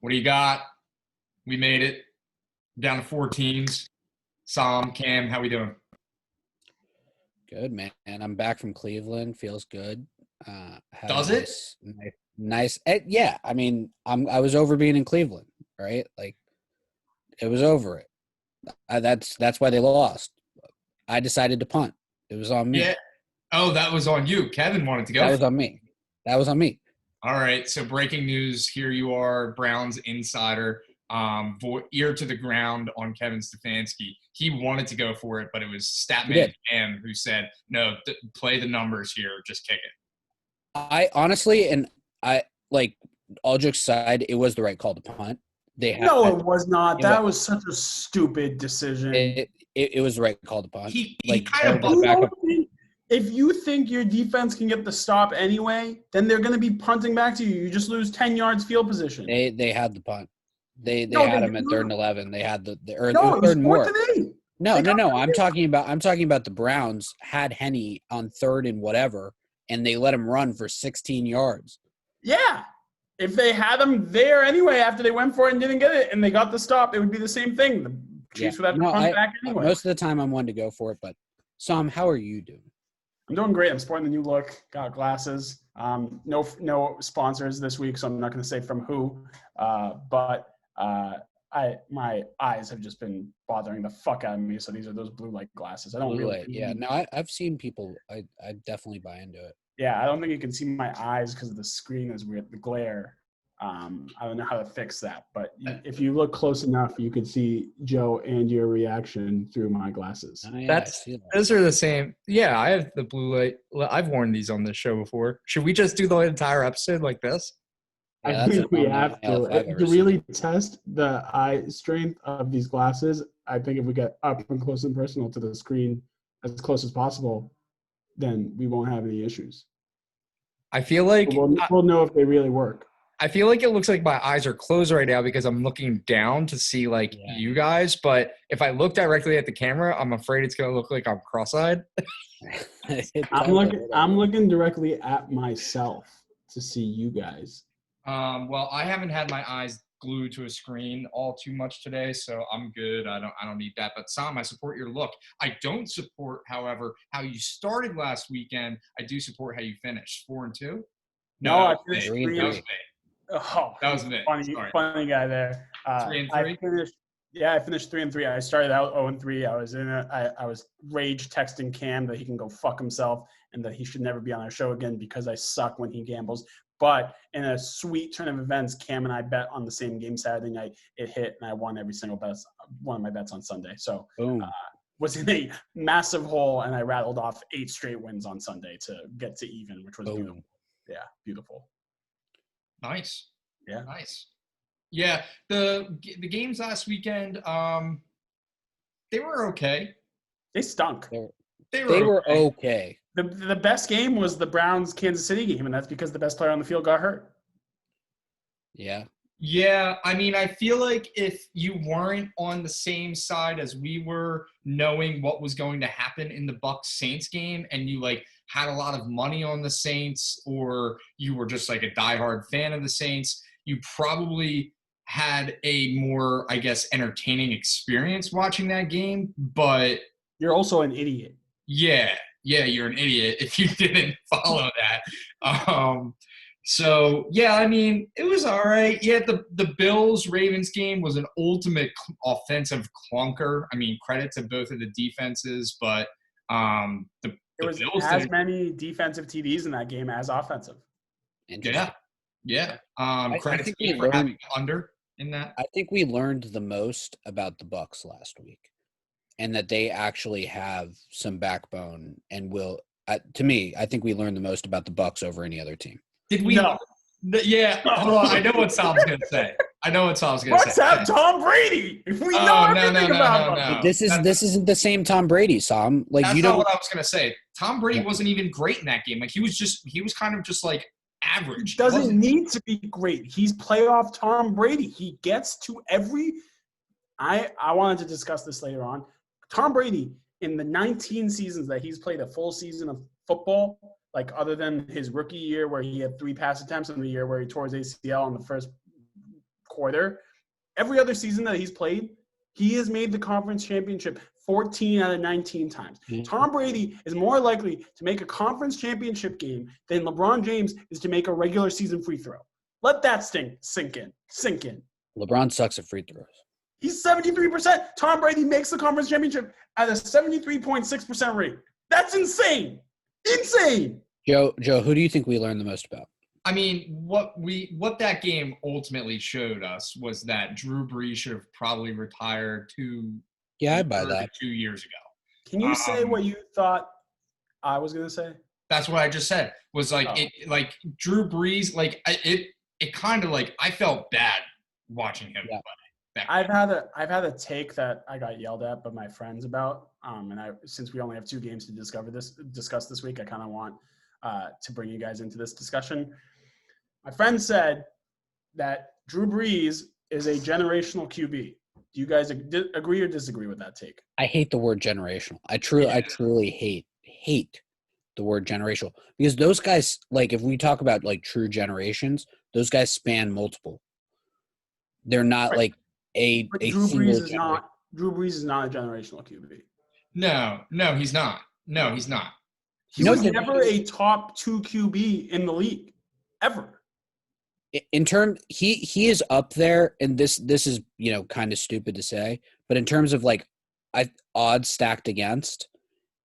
What do you got? We made it down to 4 teams. Sam, Cam, how we doing? Good, man. I'm back from Cleveland. Feels good. Had Does a it? nice. Yeah, I mean, I was over being in Cleveland, right? Like, it was over it. That's why they lost. I decided to punt. It was on me. Yeah. Oh, that was on you. Kevin wanted to go. That was on me. That was on me. All right. So breaking news. Here you are, Browns insider. Ear to the ground on Kevin Stefanski. He wanted to go for it, but it was Statman Cam who said, "No, play the numbers here. Just kick it." I honestly, and I like all jokes aside, it was the right call to punt. No, it was not. That was such a stupid decision. It was the right call to punt. He like kind of if you think your defense can get the stop anyway, then they're going to be punting back to you. You just lose 10 yards field position. They had the punt. They had him at 3rd and 11. They had the or no, it was 3rd and more. 4th and 8. No. I'm talking about the Browns had Henny on 3rd and whatever, and they let him run for 16 yards. Yeah. If they had him there anyway after they went for it and didn't get it and they got the stop, it would be the same thing. The Chiefs would have to punt back anyway. Most of the time I'm one to go for it, but Sam, how are you doing? I'm doing great. I'm sporting the new look. Got glasses. No sponsors this week, so I'm not going to say from who. But my eyes have just been bothering the fuck out of me. So these are those blue light glasses. I don't blue really. Light. Yeah, no, I've seen people. I definitely buy into it. Yeah, I don't think you can see my eyes because the screen is weird. The glare. I don't know how to fix that, but if you look close enough, you could see Joe and your reaction through my glasses. Oh, yeah, those are the same. Yeah, I have the blue light. I've worn these on this show before. Should we just do the entire episode like this? Yeah, I think we have to really test the eye strength of these glasses. I think if we get up and close and personal to the screen as close as possible, then we won't have any issues. I feel like we'll know if they really work. I feel like it looks like my eyes are closed right now because I'm looking down to see you guys. But if I look directly at the camera, I'm afraid it's going to look like I'm cross-eyed. I'm looking directly at myself to see you guys. Well, I haven't had my eyes glued to a screen all too much today, so I'm good. I don't need that. But Sam, I support your look. I don't support, however, how you started last weekend. I do support how you finished 4-2. No, I finished 3-3. That was me. Oh, that was me. Funny guy there. 3-3. I finished 3-3. I started out 0-3. I was I was rage texting Cam that he can go fuck himself and that he should never be on our show again because I suck when he gambles. But in a sweet turn of events, Cam and I bet on the same game Saturday night. It hit, and I won every single one of my bets on Sunday. So was in a massive hole, and I rattled off 8 straight wins on Sunday to get to even, which was beautiful. Yeah, beautiful. Nice. Yeah. Nice. Yeah. The games last weekend, they were okay. They stunk. They were okay. The best game was the Browns-Kansas City game, and that's because the best player on the field got hurt. Yeah. Yeah, I mean, I feel like if you weren't on the same side as we were, knowing what was going to happen in the Bucs-Saints game, and you had a lot of money on the Saints, or you were just a diehard fan of the Saints, you probably had a more, I guess, entertaining experience watching that game. But you're also an idiot. Yeah, you're an idiot if you didn't follow that. So, yeah, I mean, it was all right. Yeah, the Bills-Ravens game was an ultimate offensive clunker. I mean, credit to both of the defenses, but there was as many defensive TDs in that game as offensive. Yeah. Credit to me for having under in that. I think we learned the most about the Bucs last week, and that they actually have some backbone and will. To me, I think we learned the most about the Bucs over any other team. Did we? No. Yeah. Hold on. I know what Sam's going to say. Let's have Tom Brady. If we know everything about him. This isn't the same Tom Brady, Sam. That's not what I was going to say. Tom Brady wasn't even great in that game. He was kind of just average. He doesn't need to be great. He's playoff Tom Brady. He gets to every. I wanted to discuss this later on. Tom Brady, in the 19 seasons that he's played a full season of football, other than his rookie year where he had 3 pass attempts and the year where he tore his ACL in the first quarter. Every other season that he's played, he has made the conference championship 14 out of 19 times. Yeah. Tom Brady is more likely to make a conference championship game than LeBron James is to make a regular season free throw. Let that sink in. LeBron sucks at free throws. He's 73%. Tom Brady makes the conference championship at a 73.6% rate. That's insane. Insane. Joe, who do you think we learned the most about? I mean, what that game ultimately showed us was that Drew Brees should have probably retired I buy that. 2 years ago. Can you say what you thought I was going to say? That's what I just said. Was like Drew Brees, it kind of like I felt bad watching him play. I've had a take that I got yelled at by my friends about, and since we only have 2 games to discuss this week, I kind of want to bring you guys into this discussion. My friend said that Drew Brees is a generational QB. Do you guys agree or disagree with that take? I hate the word generational. I truly hate the word generational because those guys, like, if we talk about like true generations, those guys span multiple. They're not like a Drew single Brees is generation. not. Drew Brees is not a generational QB. No, he's not. No, he's not. He was never a top 2 QB in the league, ever. In terms, he is up there, and this is kind of stupid to say, but in terms of like odds stacked against,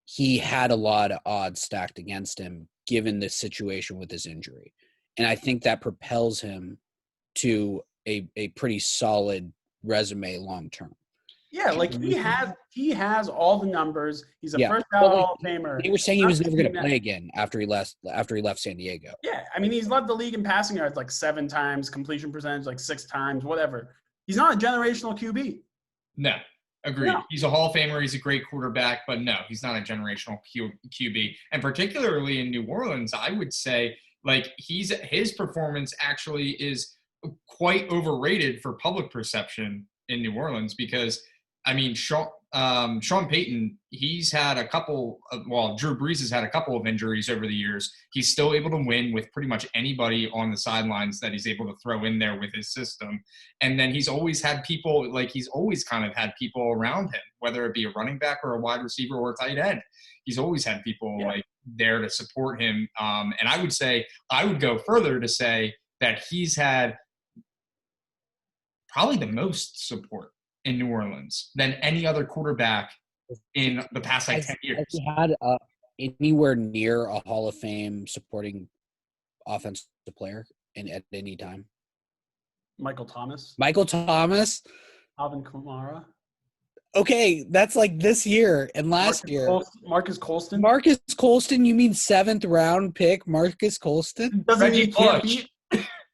he had a lot of odds stacked against him given the situation with his injury, and I think that propels him to a pretty solid resume long term. Yeah, like he has all the numbers. He's a first ballot Hall of Famer. They were saying he was never going to play again after he left San Diego. Yeah, I mean he's led the league in passing yards like 7 times, completion percentage like 6 times, whatever. He's not a generational QB. No, agreed. No. He's a Hall of Famer. He's a great quarterback, but no, he's not a generational QB. And particularly in New Orleans, I would say like his performance actually is quite overrated for public perception in New Orleans because. I mean, Sean Payton, he's had a couple – Drew Brees has had a couple of injuries over the years. He's still able to win with pretty much anybody on the sidelines that he's able to throw in there with his system. And then he's always had people – like he's always kind of had people around him, whether it be a running back or a wide receiver or a tight end. He's always had people like there to support him. And I would go further to say that he's had probably the most support in New Orleans than any other quarterback in the past 10 years. Has he had anywhere near a Hall of Fame supporting offensive player at any time? Michael Thomas. Alvin Kamara. Okay, that's like this year and last year. Marcus Colston. Marcus Colston, you mean 7th round pick? Marcus Colston? Reggie Bush.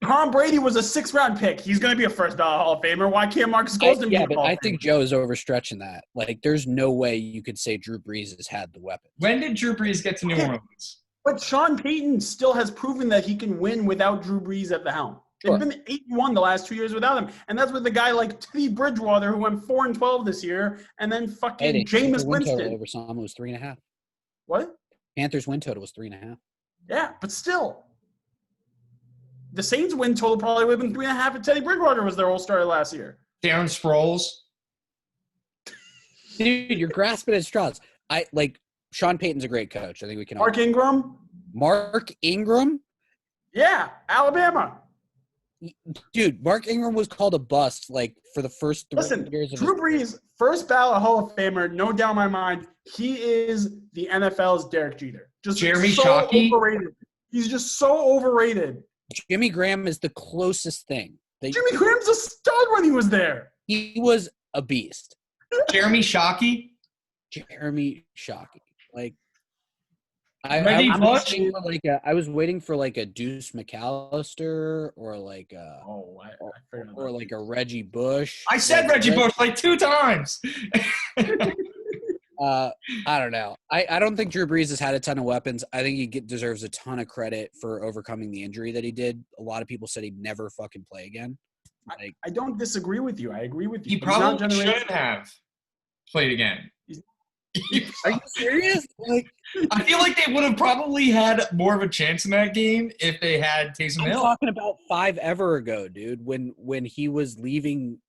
Tom Brady was a 6th round pick. He's going to be a first ballot Hall of Famer. Why can't Marcus Colston be a Hall of Famer? I think Joe is overstretching that. Like, there's no way you could say Drew Brees has had the weapon. When did Drew Brees get to New Orleans? But Sean Payton still has proven that he can win without Drew Brees at the helm. They've been 8-1 the last 2 years without him. And that's with a guy like Teddy Bridgewater who went 4-12 this year and then fucking Jameis Winston. Over some was 3.5. What? Panthers win total was 3.5. Yeah, but still. The Saints win total probably would have been 3.5 if Teddy Bridgewater was their all-star last year. Darren Sproles. Dude, you're grasping at straws. Sean Payton's a great coach. I think we can. Mark Ingram? Mark Ingram? Yeah, Alabama. Dude, Mark Ingram was called a bust for the first 3 years of Drew Brees, first ballot Hall of Famer, no doubt in my mind. He is the NFL's Derek Jeter. Just Jeremy Shockey. Overrated. He's just so overrated. Jimmy Graham is the closest thing. Jimmy Graham's a stud when he was there. He was a beast. Jeremy Shockey. I was waiting for like a Deuce McAllister or like a a Reggie Bush. I said Reggie Bush like 2 times. I don't know. I don't think Drew Brees has had a ton of weapons. I think he deserves a ton of credit for overcoming the injury that he did. A lot of people said he'd never fucking play again. I don't disagree with you. I agree with you. He probably shouldn't have played again. Are you serious? Like, I feel like they would have probably had more of a chance in that game if they had Taysom I'm Hill. talking about 5 ever ago, dude. When he was leaving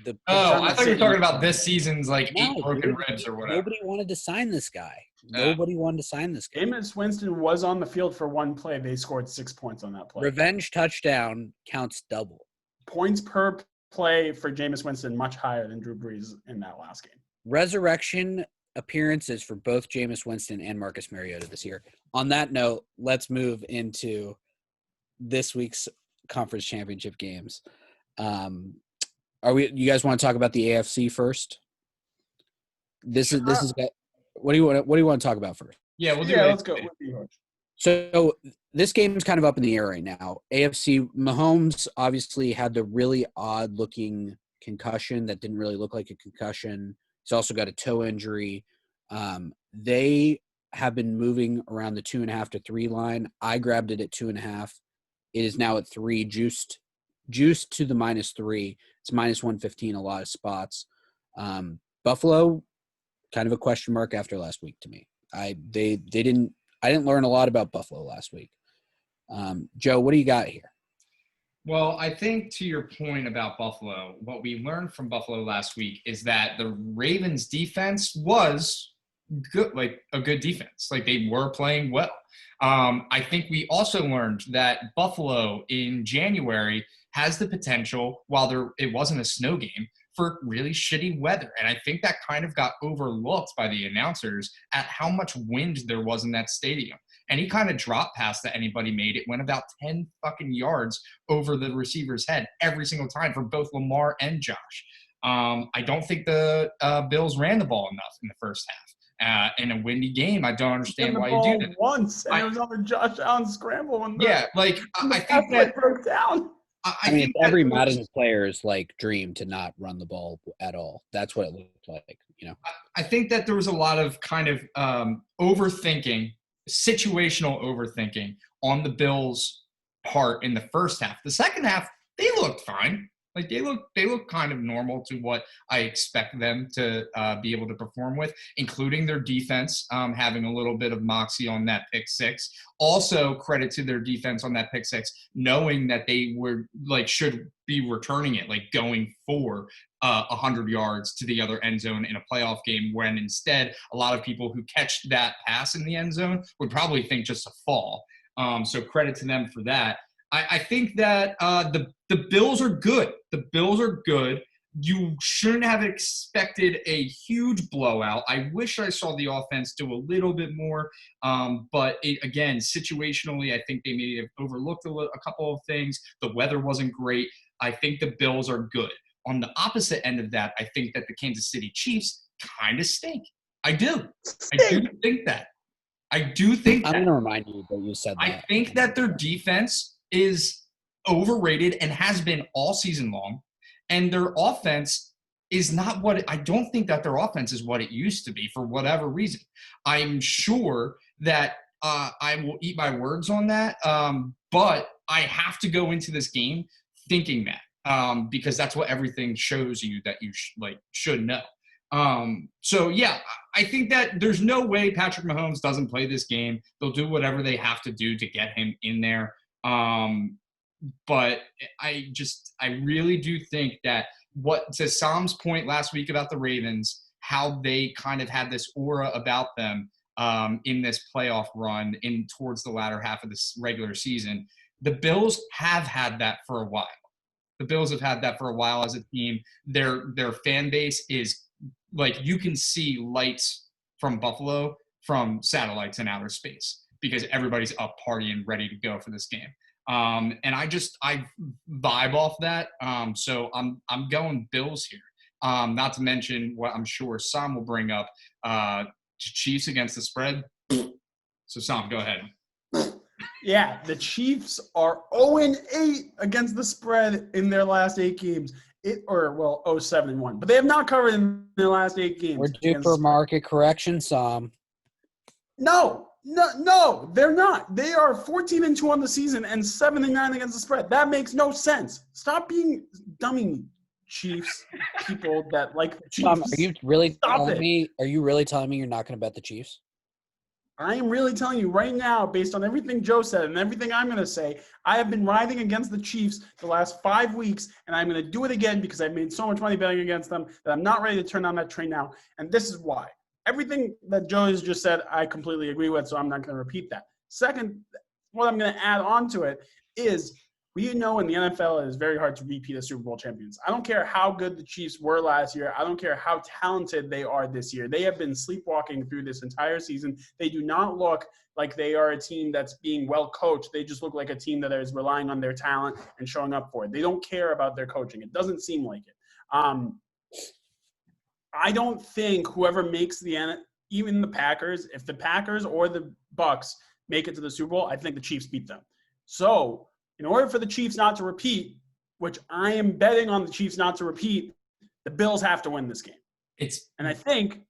the. Oh, I thought you were talking about City. this season's like 8 No, broken dude, ribs or whatever. nobody wanted to sign this guy. Nobody wanted to sign this guy. Jameis Winston was on the field for one play. They scored 6 points on that play. Revenge touchdown counts double. Points per play for Jameis Winston much higher than Drew Brees in that last game. Resurrection appearances for both Jameis Winston and Marcus Mariota this year. On that note, let's move into this week's conference championship games. You guys want to talk about the AFC first? This is what do you want to talk about first? Yeah, we'll do let's AFC. go. So this game is kind of up in the air right now. AFC, Mahomes obviously had the really odd-looking concussion that didn't really look like a concussion. He's also got a toe injury. They have been moving around the 2.5 to 3 line. I grabbed it at 2.5. It is now at 3, juiced to the -3. It's -115 a lot of spots. Buffalo, kind of a question mark after last week to me. I didn't learn a lot about Buffalo last week. Joe, what do you got here? Well, I think to your point about Buffalo, what we learned from Buffalo last week is that the Ravens defense was good, like a good defense. Like they were playing well. I think we also learned that Buffalo in January has the potential, while it wasn't a snow game, for really shitty weather. And I think that kind of got overlooked by the announcers at how much wind there was in that stadium. Any kind of drop pass that anybody made, it went about 10 fucking yards over the receiver's head every single time for both Lamar and Josh. I don't think the Bills ran the ball enough in the first half. In a windy game, I don't understand why you do that. Once, and it was on the Josh Allen scramble. I think that broke down. I mean, it's every Madden player's like dream to not run the ball at all. That's what it looked like, you know. I think that there was a lot of kind of overthinking, situational overthinking on the Bills' part in the first half. The second half, they looked fine. Like they look kind of normal to what I expect them to be able to perform with, including their defense having a little bit of moxie on that pick six. Also, credit to their defense on that pick six, knowing that they were should be returning it, like going for 100 yards to the other end zone in a playoff game, when instead a lot of people who catch that pass in the end zone would probably think just a fall. So credit to them for that. I think that the Bills are good. The Bills are good. You shouldn't have expected a huge blowout. I wish I saw the offense do a little bit more. But again, situationally, I think they may have overlooked a couple of things. The weather wasn't great. I think the Bills are good. On the opposite end of that, I think that the Kansas City Chiefs kind of stink. I do think that. I'm going to remind you that you said that. I think that their defense is overrated and has been all season long, and their offense is not I don't think that their offense is what it used to be for whatever reason. I'm sure that I will eat my words on that, but I have to go into this game thinking that because that's what everything shows you that you should know. So yeah, I think that there's no way Patrick Mahomes doesn't play this game. They'll do whatever they have to do to get him in there. But I really do think that to Sam's point last week about the Ravens, how they kind of had this aura about them in this playoff run towards the latter half of this regular season. The Bills have had that for a while. The Bills have had that for a while as a team. Their fan base is like, you can see lights from Buffalo from satellites in outer space because everybody's up partying ready to go for this game. And I vibe off that. So I'm going Bills here. Not to mention what I'm sure Sam will bring up, Chiefs against the spread. So Sam, go ahead. Yeah, the Chiefs are 0-8 against the spread in their last 8 games. 7-1, but they have not covered in their last 8 games. We're due for market correction, Sam. No, they're not. They are 14-2 on the season and 7-9 against the spread. That makes no sense. Stop being dummy. Chiefs people that like the Tom, Chiefs. are you really Stop telling it. me? Are you really telling me you're not going to bet the Chiefs? I am really telling you right now, based on everything Joe said and everything I'm going to say, I have been riding against the Chiefs the last 5 weeks, and I'm going to do it again because I've made so much money betting against them that I'm not ready to turn on that train now. And this is why. Everything that Joe has just said, I completely agree with, so I'm not going to repeat that. Second, what I'm going to add on to it is we know in the NFL it is very hard to repeat as Super Bowl champions. I don't care how good the Chiefs were last year. I don't care how talented they are this year. They have been sleepwalking through this entire season. They do not look like they are a team that's being well coached. They just look like a team that is relying on their talent and showing up for it. They don't care about their coaching. It doesn't seem like it. I don't think whoever makes even the Packers, if the Packers or the Bucks make it to the Super Bowl, I think the Chiefs beat them. So in order for the Chiefs not to repeat, which I am betting on the Chiefs not to repeat, the Bills have to win this game. And I think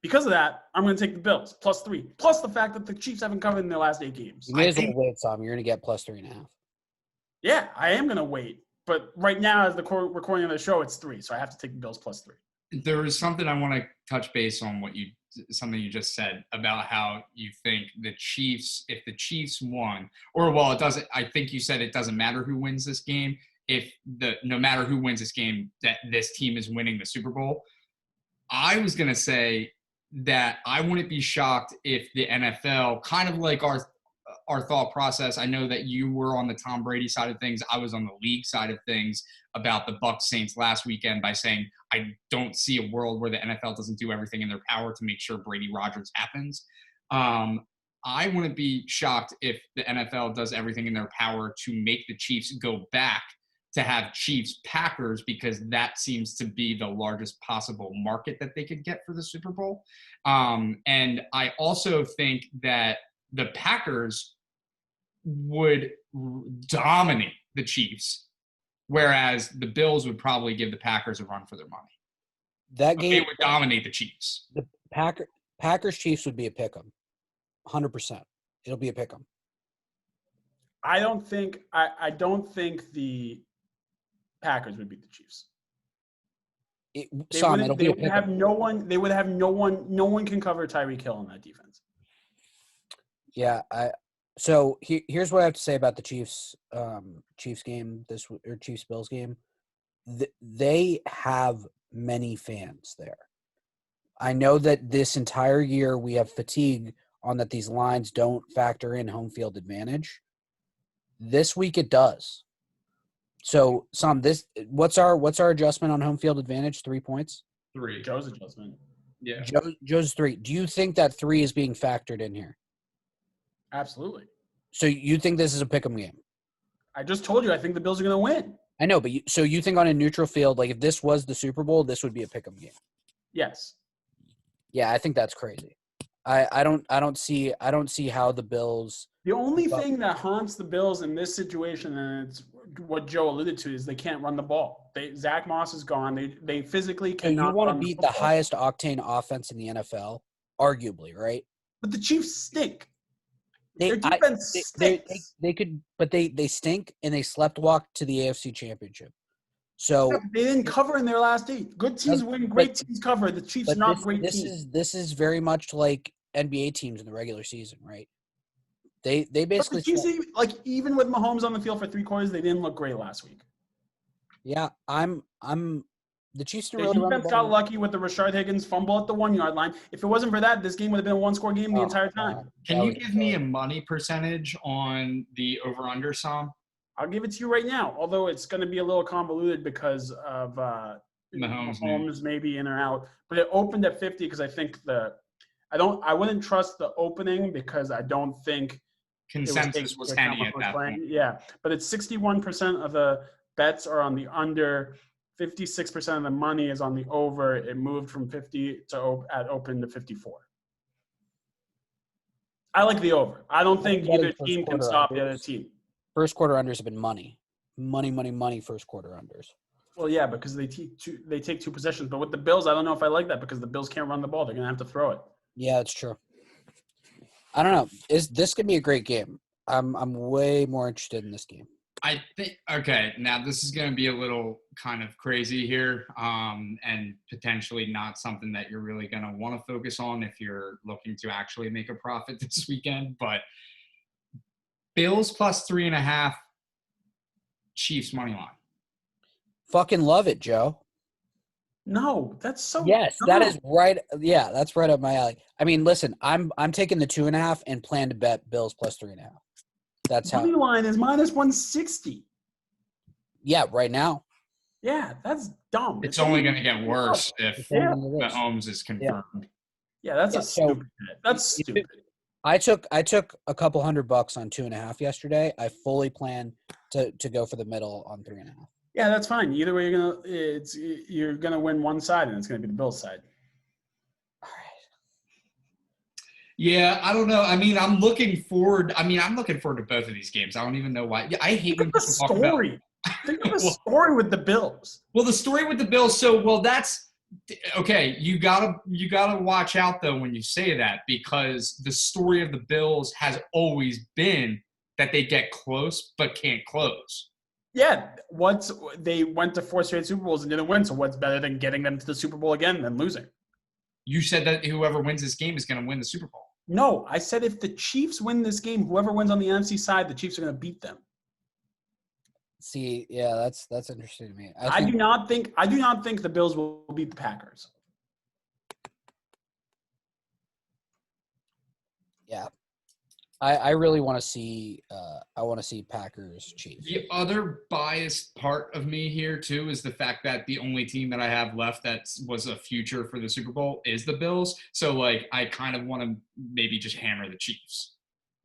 because of that, I'm going to take the Bills +3, plus the fact that the Chiefs haven't covered in their last 8 games. You may as well wait, Tom. You're going to get +3.5. Yeah, I am going to wait. But right now, as the recording of the show, it's 3. So I have to take the Bills +3. There is something I want to touch base on something you just said about how you think the Chiefs, if the Chiefs won, it doesn't, I think you said it doesn't matter who wins this game. No matter who wins this game, that this team is winning the Super Bowl. I was going to say that I wouldn't be shocked if the NFL, kind of like our thought process. I know that you were on the Tom Brady side of things. I was on the league side of things about the Bucs Saints last weekend by saying I don't see a world where the NFL doesn't do everything in their power to make sure Brady Rodgers happens. I wouldn't be shocked if the NFL does everything in their power to make the Chiefs go back to have Chiefs Packers, because that seems to be the largest possible market that they could get for the Super Bowl. And I also think that the Packers would dominate the Chiefs, whereas the Bills would probably give the Packers a run for their money. That game they would dominate the Chiefs. The Packers Chiefs would be a pick 'em, 100%. It'll be a pick 'em. I don't think the Packers would beat the Chiefs. They would have no one. They would have no one. No one can cover Tyreek Hill on that defense. Yeah, so here's what I have to say about the Chiefs game Chiefs Bills game. They have many fans there. I know that this entire year we have fatigue on that these lines don't factor in home field advantage. This week it does. So what's our adjustment on home field advantage? 3 points? 3. Joe's adjustment. Yeah. Joe's 3. Do you think that 3 is being factored in here? Absolutely. So you think this is a pick'em game? I just told you I think the Bills are going to win. I know, but so you think on a neutral field, like if this was the Super Bowl, this would be a pick'em game? Yes. Yeah, I think that's crazy. I don't see how the Bills. The only thing that haunts the Bills in this situation, and it's what Joe alluded to, is they can't run the ball. Zach Moss is gone. They physically cannot. So you want to beat the highest octane offense in the NFL, arguably, right? But the Chiefs stink. Their defense stinks. They could, but they stink, and they sleptwalk to the AFC Championship. So they didn't cover in their last 8. Good teams win. Great teams cover. The Chiefs are not great teams. This is very much like NBA teams in the regular season, right? They basically even with Mahomes on the field for 3 quarters, they didn't look great last week. Yeah, the Chiefs didn't really run the ball. Got lucky with the Rashard Higgins fumble at the 1-yard line. If it wasn't for that, this game would have been a 1-score game the entire time. Can you give me a money percentage on the over/under, Sam? I'll give it to you right now, although it's going to be a little convoluted because of Mahomes maybe in or out. But it opened at 50 because I think I wouldn't trust the opening because I don't think consensus was Henny at that point. Yeah, but it's 61% of the bets are on the under. 56% of the money is on the over. It moved from 50 at open to 54. I like the over. I don't think either team can stop the other team. First quarter unders have been money. Money first quarter unders. Well, yeah, because they take 2 possessions. But with the Bills, I don't know if I like that because the Bills can't run the ball. They're going to have to throw it. Yeah, that's true. I don't know. This could be a great game. I'm way more interested in this game. I think okay. Now this is going to be a little kind of crazy here, and potentially not something that you're really going to want to focus on if you're looking to actually make a profit this weekend. But Bills plus 3.5, Chiefs money line. Fucking love it, Joe. No, that's so Yes, dumb. that is right. Yeah, that's right up my alley. I mean, listen, I'm taking the 2.5 and plan to bet Bills plus 3.5. That's how. Money line is minus 160. Yeah, right now. Yeah, that's dumb. It's only going to get worse if It's only Yeah. gonna get worse. Mahomes is confirmed. Yeah, that's Yeah, a so- stupid bet. That's stupid. I took a couple $100 on 2.5 yesterday. I fully plan to go for the middle on 3.5. Yeah, that's fine. Either way, you're gonna win one side, and it's gonna be the Bills side. All right. Yeah, I don't know. I mean, I'm looking forward to both of these games. I don't even know why. Yeah, I hate when Think of the people talk about. story. Think of the Well- story with the Bills. Well, the story with the Bills. So, that's okay. You gotta watch out though when you say that, because the story of the Bills has always been that they get close but can't close. Yeah, once they went to 4 straight Super Bowls and didn't win, so what's better than getting them to the Super Bowl again than losing? You said that whoever wins this game is going to win the Super Bowl. No, I said if the Chiefs win this game, whoever wins on the NFC side, the Chiefs are going to beat them. See, yeah, that's interesting to me. I do not think the Bills will beat the Packers. Yeah, I really want to see. I want to see Packers Chiefs. The other biased part of me here too is the fact that the only team that I have left that was a future for the Super Bowl is the Bills. So like, I kind of want to maybe just hammer the Chiefs.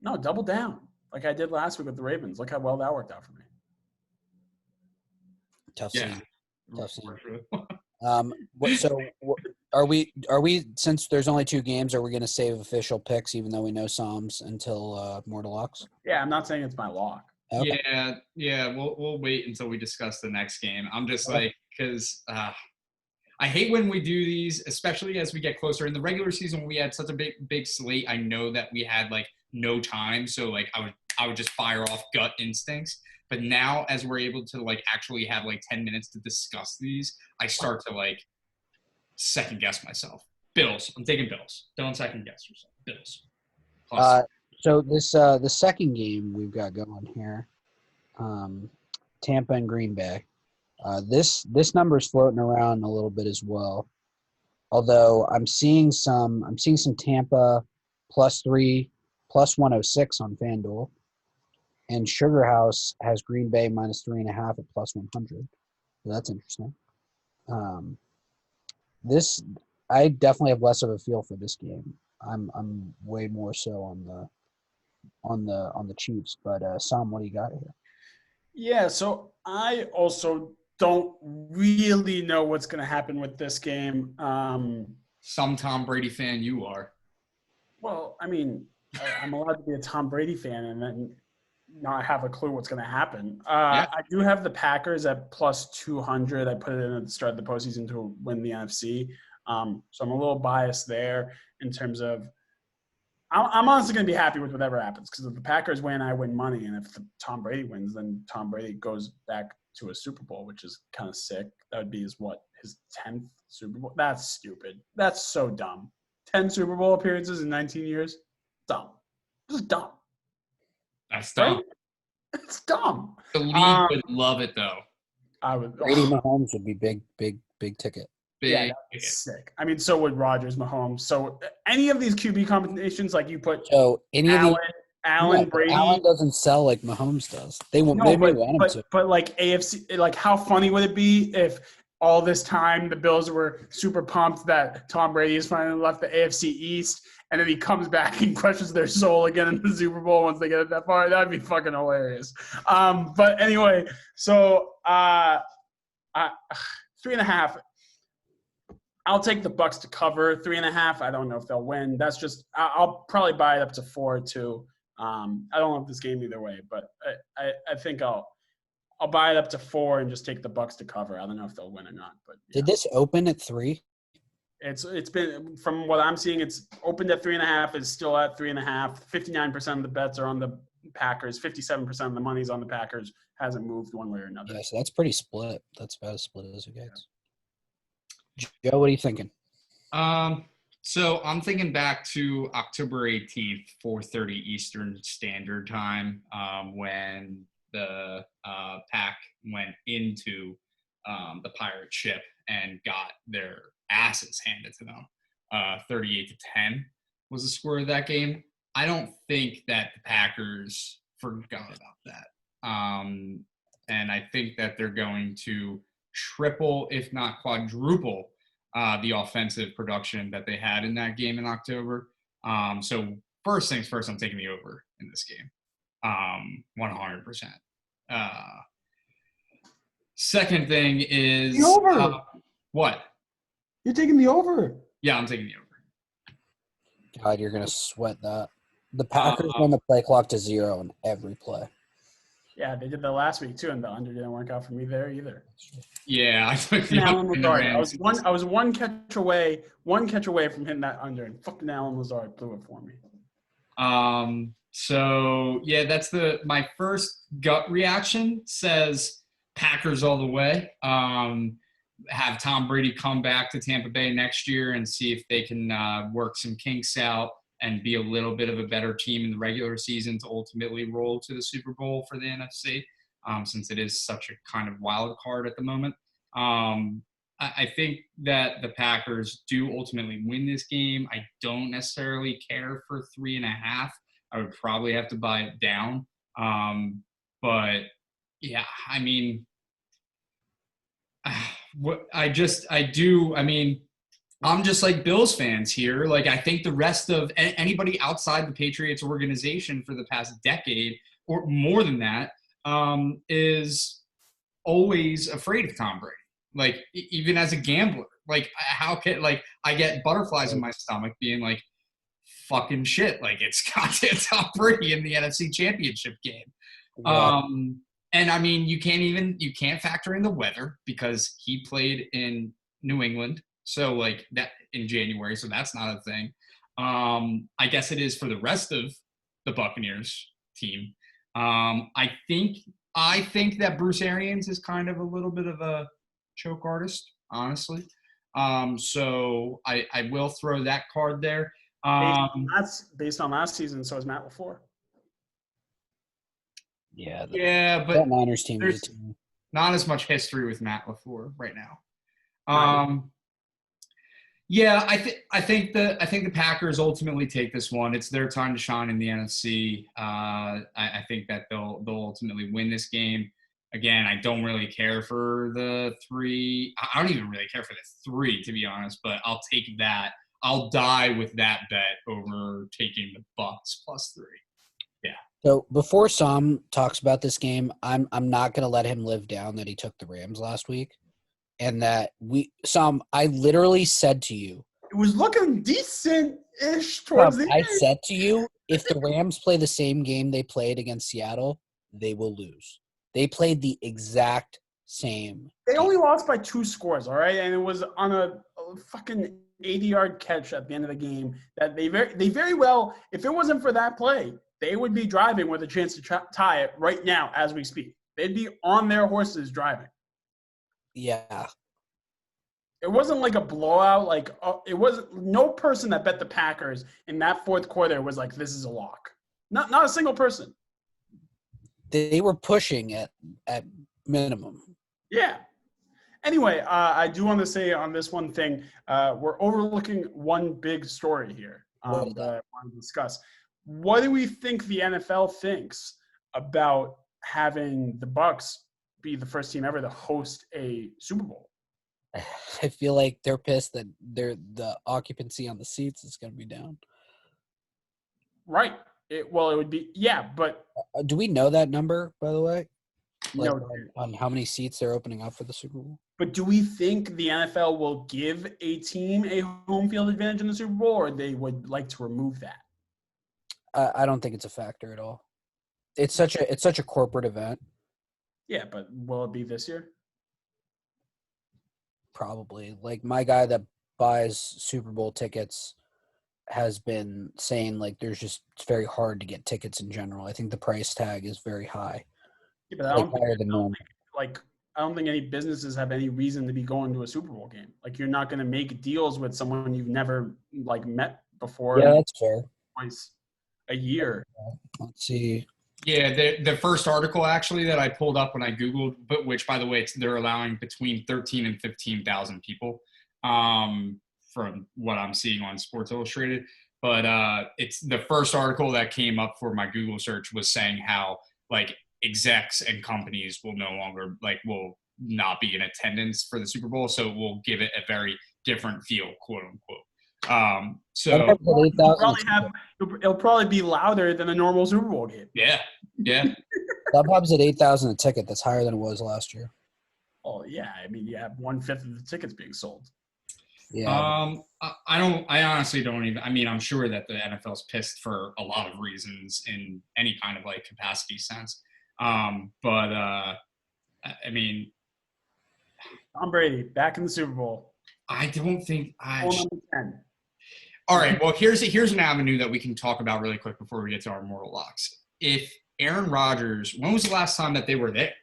No, double down like I did last week with the Ravens. Look how well that worked out for me. Tough Yeah. scene. Tough scene. Are we since there's only 2 games, are we going to save official picks even though we know Psalms until more deluxe? Yeah, I'm not saying it's my lock. Okay. Yeah. We'll wait until we discuss the next game. I'm just like, because I hate when we do these, especially as we get closer. In the regular season, we had such a big slate. I know that we had like no time, so like I would just fire off gut instincts. But now, as we're able to like actually have like 10 minutes to discuss these, I start to like second guess myself. Bills. I'm taking Bills. Don't second guess yourself. Bills. So this the second game we've got going here, Tampa and Green Bay. This number is floating around a little bit as well. Although I'm seeing some Tampa +3, +106 on FanDuel, and Sugar House has Green Bay -3.5 at +100. So that's interesting. This I definitely have less of a feel for this game. I'm way more so on the Chiefs. But Sam, what do you got here? Yeah, so I also don't really know what's going to happen with this game. Some Tom Brady fan you are. Well, I mean, I'm allowed to be a Tom Brady fan and then not have a clue what's going to happen. Yeah. I do have the Packers at +200. I put it in at the start of the postseason to win the NFC. So I'm a little biased there in terms of I'm honestly going to be happy with whatever happens, because if the Packers win, I win money. And if Tom Brady wins, then Tom Brady goes back to a Super Bowl, which is kind of sick. That would be his 10th Super Bowl? That's stupid. That's so dumb. 10 Super Bowl appearances in 19 years? Dumb. Just dumb. That's dumb. Right? It's dumb. The league would love it though. I would. Brady Mahomes would be big ticket. Yeah, that's sick. I mean, so would Rodgers, Mahomes. So any of these QB combinations, like you put So any of the Allen, Brady. Allen doesn't sell like Mahomes does. They may want him to. But like AFC, like how funny would it be if all this time the Bills were super pumped that Tom Brady has finally left the AFC East, and then he comes back and crushes their soul again in the Super Bowl once they get it that far? That'd be fucking hilarious. But anyway, so 3.5. I'll take the Bucks to cover 3.5. I don't know if they'll win. That's just I'll probably buy it up to 4 too. I don't love this game either way, but I think I'll buy it up to 4 and just take the Bucks to cover. I don't know if they'll win or not, but yeah. Did this open at 3? It's been, from what I'm seeing, it's opened at 3.5. It's still at 3.5. 59% of the bets are on the Packers. 57% of the money's on the Packers. hasn't moved one way or another. Yeah, so that's pretty split. That's about as split as it gets. Joe, what are you thinking? So I'm thinking back to October 18th, 4:30 Eastern Standard Time, when the Pack went into the pirate ship and got their asses handed to them. 38-10 was the score of that game. I don't think that the Packers forgot about that. And I think that they're going to triple, if not quadruple, the offensive production that they had in that game in October. So first things first, I'm taking the over in this game, 100%. Second thing is The over. What? You're taking the over. Yeah, I'm taking the over. God, you're gonna sweat that. The Packers run the play clock to 0 in every play. Yeah, they did that last week too, and the under didn't work out for me there either. Yeah, I took the Alan under in the Lazard. Rams. I was one catch away from hitting that under, and fucking Alan Lazard blew it for me. So yeah, that's my first gut reaction says Packers all the way. Have Tom Brady come back to Tampa Bay next year and see if they can work some kinks out and be a little bit of a better team in the regular season to ultimately roll to the Super Bowl for the NFC, since it is such a kind of wild card at the moment. I think that the Packers do ultimately win this game. I don't necessarily care for 3.5. I would probably have to buy it down. But yeah, I mean, I'm just like Bills fans here. Like, I think the rest of anybody outside the Patriots organization for the past decade or more than that is always afraid of Tom Brady. Like, even as a gambler, like, how can, like, I get butterflies in my stomach being like, fucking shit. Like, it's goddamn Tom Brady in the NFC Championship game. Yeah. And I mean, you can't factor in the weather because he played in New England. So like that in January. So that's not a thing. I guess it is for the rest of the Buccaneers team. I think that Bruce Arians is kind of a little bit of a choke artist, honestly. So I will throw that card there. Based on last season, so is Matt LaFleur. Yeah. But that Niners team is a team. Not as much history with Matt LaFleur right now. Yeah, I think the Packers ultimately take this one. It's their time to shine in the NFC. I think that they'll ultimately win this game. Again, I don't really care for the 3. I don't even really care for the 3, to be honest. But I'll take that. I'll die with that bet over taking the Bucs +3. Yeah. So before Sam talks about this game, I'm not going to let him live down that he took the Rams last week, and that I literally said to you, it was looking decent-ish towards the end. I said to you, if the Rams play the same game they played against Seattle, they will lose. They played the exact same. They only lost by 2 scores, all right, and it was on a fucking 80-yard catch at the end of the game that they very well, if it wasn't for that play, they would be driving with a chance to tie it right now as we speak. They'd be on their horses driving. Yeah. It wasn't like a blowout. Like it wasn't. No person that bet the Packers in that fourth quarter was like, "This is a lock." Not a single person. They were pushing at minimum. Yeah. Anyway, I do want to say on this one thing, we're overlooking one big story here that I want to discuss. What do we think the NFL thinks about having the Bucs be the first team ever to host a Super Bowl? I feel like they're pissed that the occupancy on the seats is going to be down. Right. It would be, yeah, but do we know that number, by the way? Like, no, on how many seats they're opening up for the Super Bowl? But do we think the NFL will give a team a home field advantage in the Super Bowl, or they would like to remove that? I don't think it's a factor at all. It's such a corporate event. Yeah, but will it be this year? Probably. Like, my guy that buys Super Bowl tickets has been saying, like, it's very hard to get tickets in general. I think the price tag is very high. Yeah, but like higher than normal. like I don't think any businesses have any reason to be going to a Super Bowl game. Like you're not going to make deals with someone you've never like met before Yeah, that's fair. twice a year. Let's see. Yeah, the first article actually that I pulled up when I Googled, but which by the way, they're allowing between 13 and 15,000 people, from what I'm seeing on Sports Illustrated. But it's the first article that came up for my Google search was saying how like execs and companies will no longer will not be in attendance for the Super Bowl, so it will give it a very different feel, quote unquote. So It'll probably be louder than a normal Super Bowl game. yeah. StubHub's at 8,000 a ticket. That's higher than it was last year. Oh yeah, I mean you have 1/5 of the tickets being sold. Yeah. I honestly don't even. I mean, I'm sure that the NFL's pissed for a lot of reasons in any kind of like capacity sense. But I mean, Tom Brady back in the Super Bowl. I don't think I. Number 10. All right. Well, here's an avenue that we can talk about really quick before we get to our mortal locks. If Aaron Rodgers, when was the last time that they were there?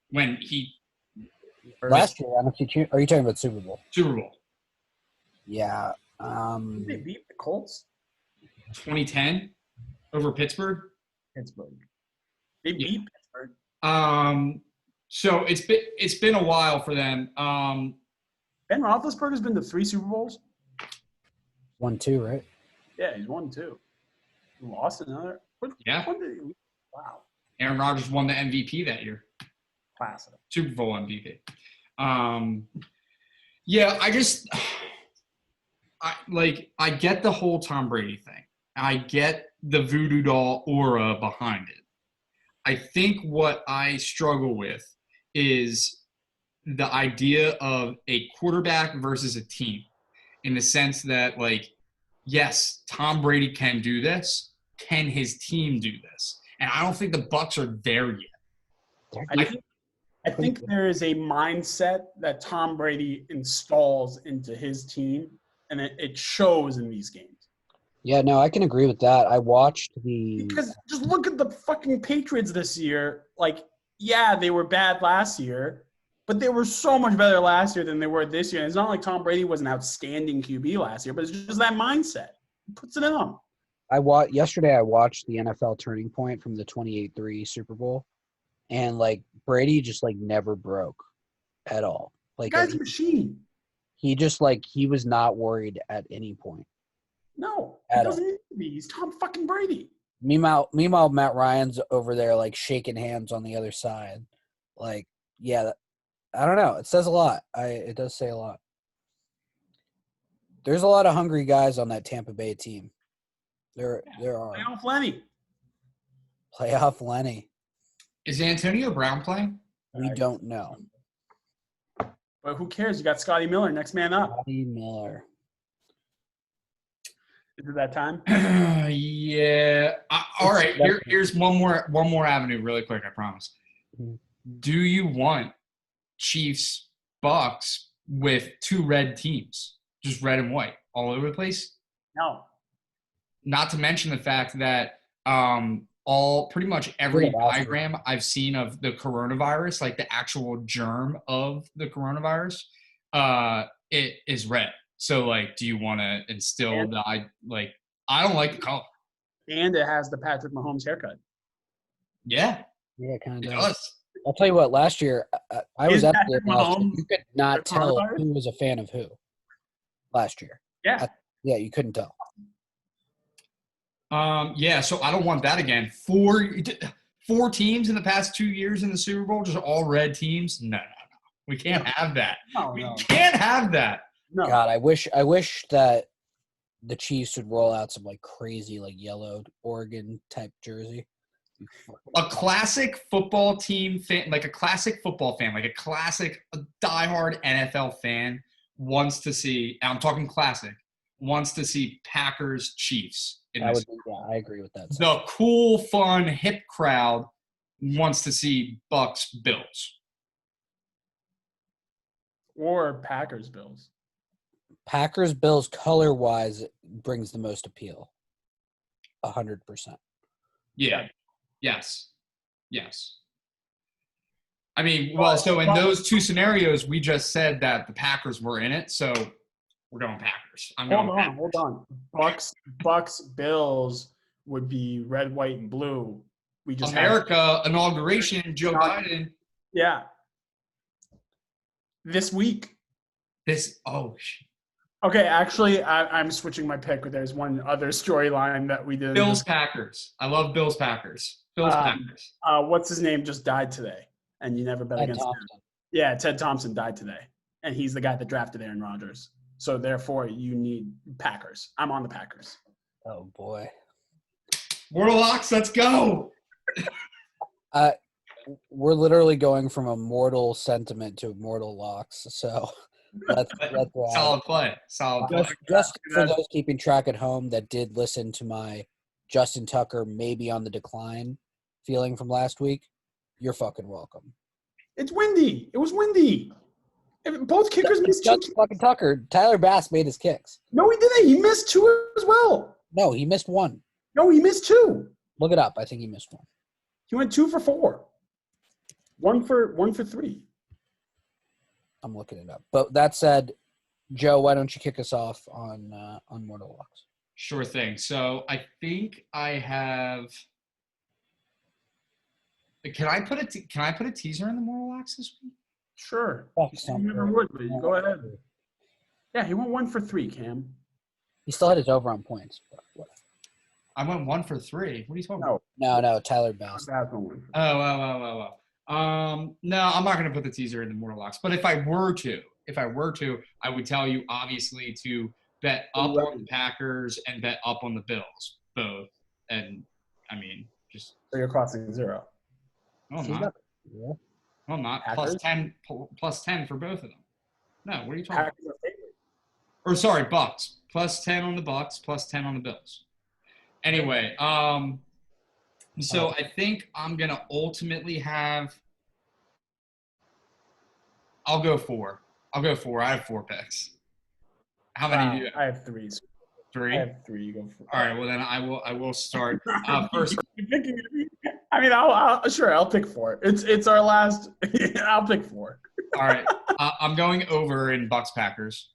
When he last year, are you talking about Super Bowl? Super Bowl. Yeah. Did they beat the Colts? 2010 over Pittsburgh. Pittsburgh. They beat Pittsburgh. So it's been a while for them. Ben Roethlisberger's been to 3 Super Bowls. 1, 2, right? Yeah, he's won 2. He lost another. Yeah. Wow. Aaron Rodgers won the MVP that year. Classic. Super Bowl MVP. Yeah, I get the whole Tom Brady thing. I get the voodoo doll aura behind it. I think what I struggle with is the idea of a quarterback versus a team, in the sense that, like, yes, Tom Brady can do this. Can his team do this? And I don't think the Bucs are there yet. I think there is a mindset that Tom Brady installs into his team, and it shows in these games. Yeah, no, I can agree with that. I watched Because just look at the fucking Patriots this year. Like, yeah, they were bad last year, but they were so much better last year than they were this year. And it's not like Tom Brady was an outstanding QB last year, but it's just that mindset. He puts it in them. Yesterday I watched the NFL Turning Point from the 28-3 Super Bowl, and like Brady just like never broke at all. Like the guy's a machine. He just he was not worried at any point. No, he doesn't need to be. He's Tom fucking Brady. Meanwhile, Matt Ryan's over there like shaking hands on the other side. Like, yeah, I don't know. It says a lot. It does say a lot. There's a lot of hungry guys on that Tampa Bay team. There are. Playoff Lenny. Is Antonio Brown playing? We don't know. But who cares? You got Scotty Miller, next man up. Scotty Miller. Is it that time? Yeah. All right. Here's one more avenue, really quick. I promise. Mm-hmm. Do you want Chiefs Bucks with 2 red teams, just red and white, all over the place? No. Not to mention the fact that pretty much every diagram I've seen of the coronavirus, like the actual germ of the coronavirus, it is red. So, like, do you want to instill I don't like the color. And it has the Patrick Mahomes haircut. Yeah. Yeah, kind of does. I'll tell you what, last year, I was at the last year, you could not tell who was a fan of who last year. Yeah. Yeah, you couldn't tell. Yeah, so I don't want that again. 4 teams in the past 2 years in the Super Bowl, just all red teams? No. We can't have that. We can't have that. No. God, I wish that the Chiefs would roll out some like crazy like yellow Oregon type jersey. A classic football team fan, like a classic football fan, like a diehard NFL fan wants to see, and I'm talking classic, wants to see Packers Chiefs. I agree with that. The cool, fun, hip crowd wants to see Bucks Bills. Or Packers Bills. Packers Bills color wise brings the most appeal. 100%. Yeah. Yes. I mean, well, so in those two scenarios, we just said that the Packers were in it, so we're going Packers. Hold on. Bucks, Bills would be red, white, and blue. We just America inauguration, Joe Biden. Yeah. This week. Okay, actually, I'm switching my pick. There's one other storyline that we did. Bills Packers. I love Bills Packers. Packers. What's his name just died today, and you never bet Ted against Thompson. him. Yeah, Ted Thompson died today, and he's the guy that drafted Aaron Rodgers. So therefore, you need Packers. I'm on the Packers. Oh boy. Mortal Locks, let's go. We're literally going from a mortal sentiment to mortal locks. So let's solid play. Just for those keeping track at home that did listen to my Justin Tucker maybe on the decline feeling from last week, you're fucking welcome. It's windy. It was windy. Both kickers missed two. Fucking Tucker. Tyler Bass made his kicks. No, he didn't. He missed two as well. No, he missed one. No, he missed two. Look it up. I think he missed one. He went 2 for 4. One for 3. I'm looking it up. But that said, Joe, why don't you kick us off on Mortal Locks? Sure thing. So I think I have. Can I put a teaser in the Mortal Locks this week? Sure. You never would, but you go ahead. Yeah, he went 1 for 3, Cam. He still had his over on points. I went 1 for 3. What are you talking about? No, Tyler Bass. Oh. No, I'm not going to put the teaser in the Mortal Locks. But if I were to, I would tell you obviously to bet up on the Packers and bet up on the Bills, both. And I mean, just so you're crossing 0. No, I'm not. Yeah. No, I'm not. Plus 10 for both of them. No, what are you talking about? Or sorry, Bucks. Plus 10 on the Bucks, plus 10 on the Bills. Anyway, so I think I'm going to ultimately have – I'll go 4. I have 4 picks. How many do you have? I have 3. 3? I have 3. You go for 4. All right, well, then I will start first. I mean, I'll pick 4. It's our last – I'll pick 4. All right. I'm going over in Bucks Packers.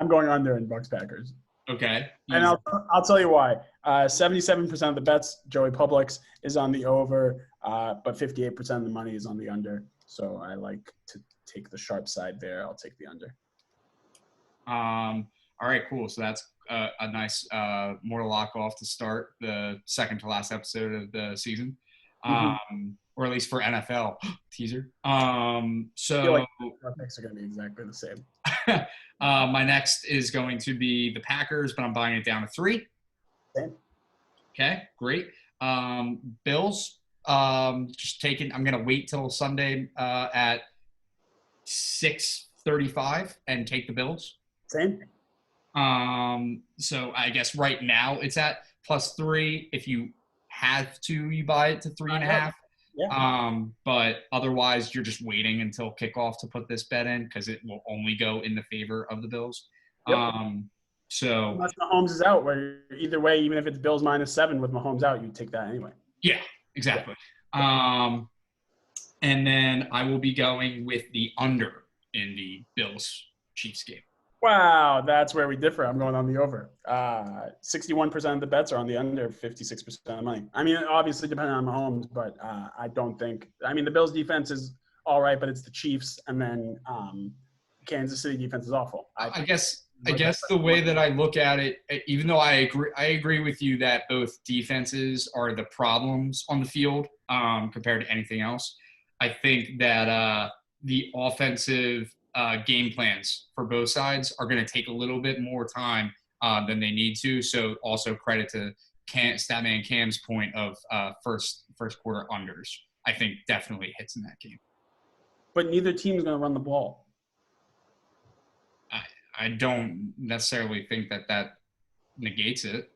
I'm going under in Bucks Packers. Okay. And I'll tell you why. 77% of the bets, Joey Publix, is on the over, but 58% of the money is on the under. So I like to take the sharp side there. I'll take the under. All right, cool. So that's a nice Mortal Lock off to start the second to last episode of the season, or at least for NFL teaser. So I feel like our picks are going to be exactly the same. My next is going to be the Packers, but I'm buying it down to 3. Same. Okay, great. Bills, just taking. I'm going to wait till Sunday at 6:35 and take the Bills. Same. So I guess right now it's at plus 3. If you have to, you buy it to 3.5. Yeah. But otherwise, you're just waiting until kickoff to put this bet in because it will only go in the favor of the Bills. Yep. So unless Mahomes is out, where either way, even if it's Bills -7 with Mahomes out, you take that anyway. Yeah, exactly. Yeah. And then I will be going with the under in the Bills-Chiefs game. Wow, that's where we differ. I'm going on the over. 61% of the bets are on the under, 56% of the money. I mean, obviously depending on Mahomes, but I don't think – I mean, the Bills' defense is all right, but it's the Chiefs, and then Kansas City defense is awful. I guess the way that I look at it, even though I agree with you that both defenses are the problems on the field compared to anything else, I think that the offensive game plans for both sides are going to take a little bit more time than they need to. So also credit to Statman Cam's point of first quarter unders. I think definitely hits in that game. But neither team is going to run the ball. I don't necessarily think that negates it.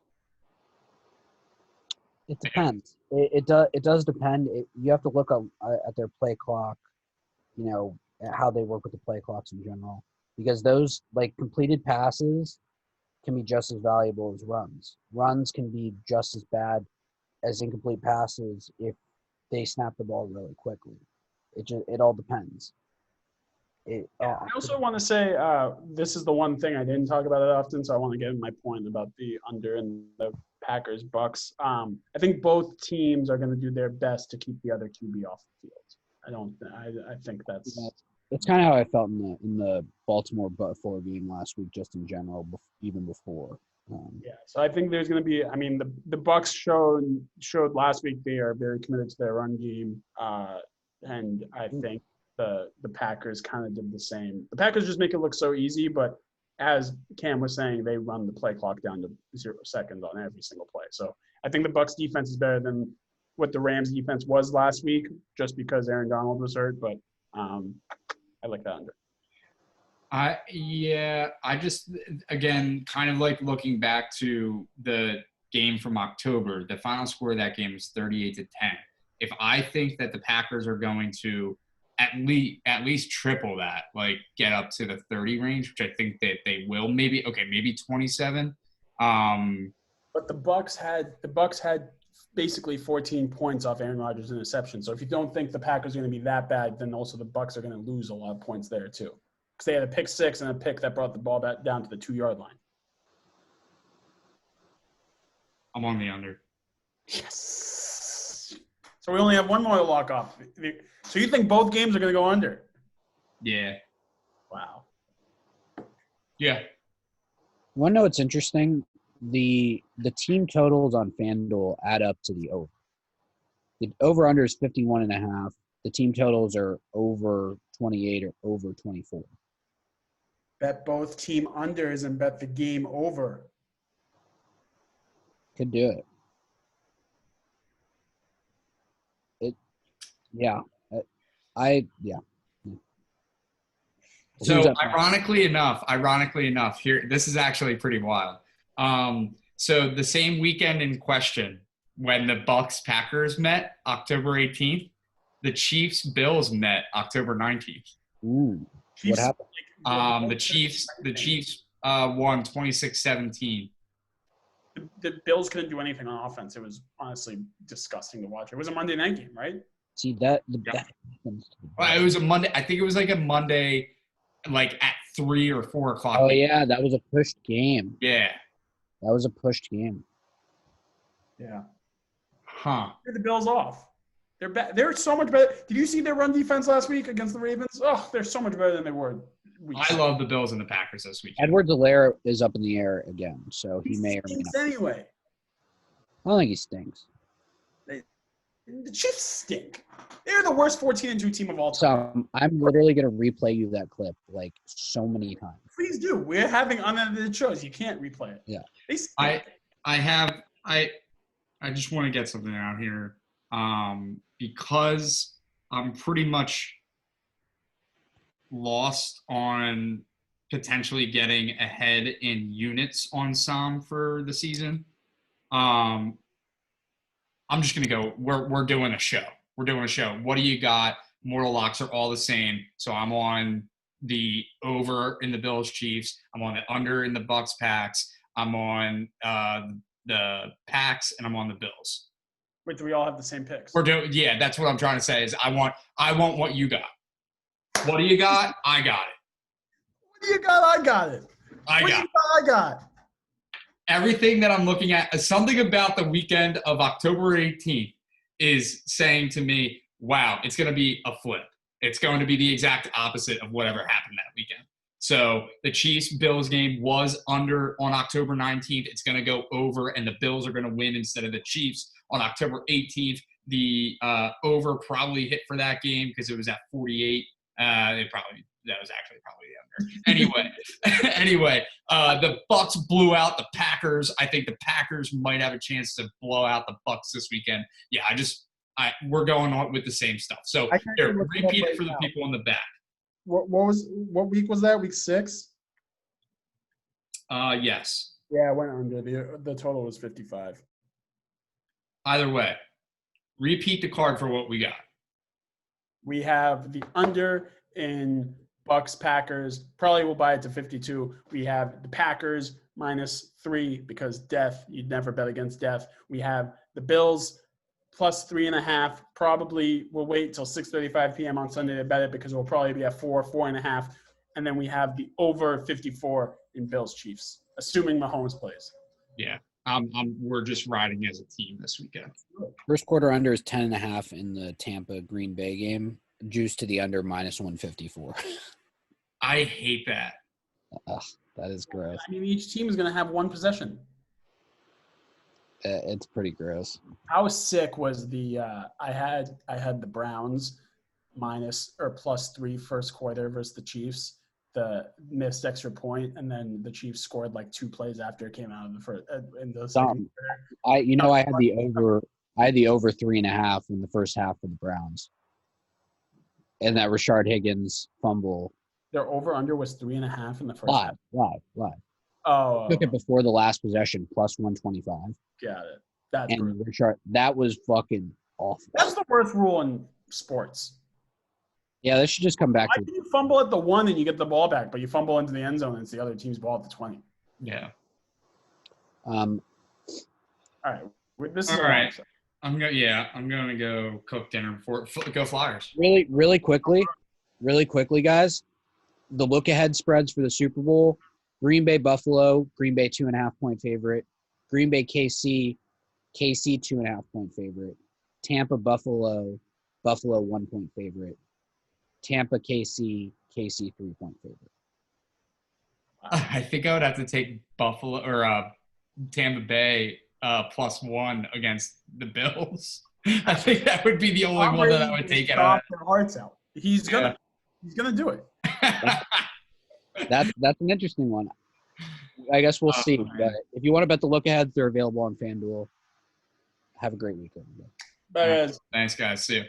It depends. It does depend. You have to look at their play clock, how they work with the play clocks in general, because those completed passes can be just as valuable as runs. Runs can be just as bad as incomplete passes if they snap the ball really quickly. It all depends. I also want to say this is the one thing I didn't talk about it often, so I want to get my point about the under and the Packers Bucks. I think both teams are going to do their best to keep the other QB off the field. I think that's kind of how I felt in the Baltimore Buffalo game last week, just in general, even before. Yeah, so I think there's going to be. I mean, the Bucks showed last week they are very committed to their run game, and I think the Packers kind of did the same. The Packers just make it look so easy, but as Cam was saying, they run the play clock down to 0 seconds on every single play. So I think the Bucks defense is better than what the Rams defense was last week, just because Aaron Donald was hurt. But I like that under. I just, again, kind of like looking back to the game from October, the final score of that game was 38-10. If I think that the Packers are going to at least triple that, like get up to the 30 range, which I think that they will, maybe 27. But the Bucks had basically 14 points off Aaron Rodgers' interception. So if you don't think the Packers are going to be that bad, then also the Bucks are going to lose a lot of points there too. Because they had a pick six and a pick that brought the ball back down to the 2-yard line. I'm on the under. Yes. So we only have one more to lock off. So you think both games are going to go under? Yeah. Wow. Yeah. Want to know what's interesting? The team totals on FanDuel add up to the over. The over-under is 51.5. The team totals are over 28 or over 24. Bet both team unders and bet the game over. Could do it. Yeah. So ironically enough, here, this is actually pretty wild. So the same weekend in question, when the Bucks Packers met October 18th, the Chiefs Bills met October 19th. Ooh, what happened? The Chiefs won 26-17. The Bills couldn't do anything on offense. It was honestly disgusting to watch. It was a Monday night game, right? See that? It was a Monday. I think it was like a Monday, like at 3 or 4 o'clock. Oh yeah, that was a pushed game. Yeah, that was a pushed game. Yeah. Huh? The Bills off. They're so much better. Did you see their run defense last week against the Ravens? Oh, they're so much better than they were. I love the Bills and the Packers this week. Edwards-Helaire is up in the air again, so he may or may not. Anyway. I don't think he stinks. The Chiefs stink. They're the worst 14-2 team of all time. So I'm literally going to replay you that clip like so many times. Please do. We're having unedited shows. You can't replay it. Yeah. They stink. I just want to get something out here because I'm pretty much lost on potentially getting ahead in units on Sam for the season. I'm just going to go, we're doing a show. We're doing a show. What do you got? Mortal locks are all the same. So I'm on the over in the Bills Chiefs. I'm on the under in the Bucks Packs. I'm on the Packs, and I'm on the Bills. Wait, do we all have the same picks? Yeah, that's what I'm trying to say is I want what you got. What do you got? I got it. What do you got? I got it. I got. Everything that I'm looking at, something about the weekend of October 18th is saying to me, wow, it's going to be a flip. It's going to be the exact opposite of whatever happened that weekend. So the Chiefs-Bills game was under on October 19th. It's going to go over, and the Bills are going to win instead of the Chiefs on October 18th. The over probably hit for that game because it was at 48. That was actually probably the under. Anyway, the Bucks blew out the Packers. I think the Packers might have a chance to blow out the Bucks this weekend. Yeah, we're going on with the same stuff. So here, repeat it for the people in the back. What week was that? Week 6? Yes. Yeah, I went under. The total was 55. Either way, repeat the card for what we got. We have the under in Bucks Packers. Probably will buy it to 52. We have the Packers -3 because death. You'd never bet against death. We have the Bills plus 3.5. Probably we'll wait till 6:35 p.m. on Sunday to bet it because we'll probably be at 4.5. And then we have the over 54 in Bills Chiefs, assuming Mahomes plays. Yeah. We're just riding as a team this weekend. First quarter under is 10.5 in the Tampa Green Bay game. Juice to the under minus 154. I hate that. Ugh, that is gross. I mean, each team is going to have one possession. It's pretty gross. How sick was the I had the Browns minus or plus 3 first quarter versus the Chiefs. The missed extra point, and then the Chiefs scored like 2 plays after it came out of the first in the second quarter. I had the over. I had the over 3.5 in the first half for the Browns, and that Rashard Higgins fumble. Their over under was 3.5 in the first half. Live. Oh, Took it before the last possession, plus 125. got it. That's And brutal. Richard, that was fucking awful. That's the worst rule in sports. Yeah, that should just come back Why to. can you fumble at the 1 and you get the ball back, but you fumble into the end zone and it's the other team's ball at the 20? Yeah. All right. This is All a long right. show. I'm going to go cook dinner before go Flyers. Really quickly, guys. The look ahead spreads for the Super Bowl: Green Bay Buffalo, Green Bay 2.5 point favorite; Green Bay KC 2.5 point favorite; Tampa Buffalo 1 point favorite; Tampa KC 3 point favorite. I think I would have to take Buffalo or Tampa Bay +1 against the Bills. I think that would be the only one that I would take out of their hearts out. He's gonna do it. that. That's an interesting one. I guess we'll see. But if you want to bet the look aheads, they're available on FanDuel. Have a great weekend. But Thanks, guys. See you.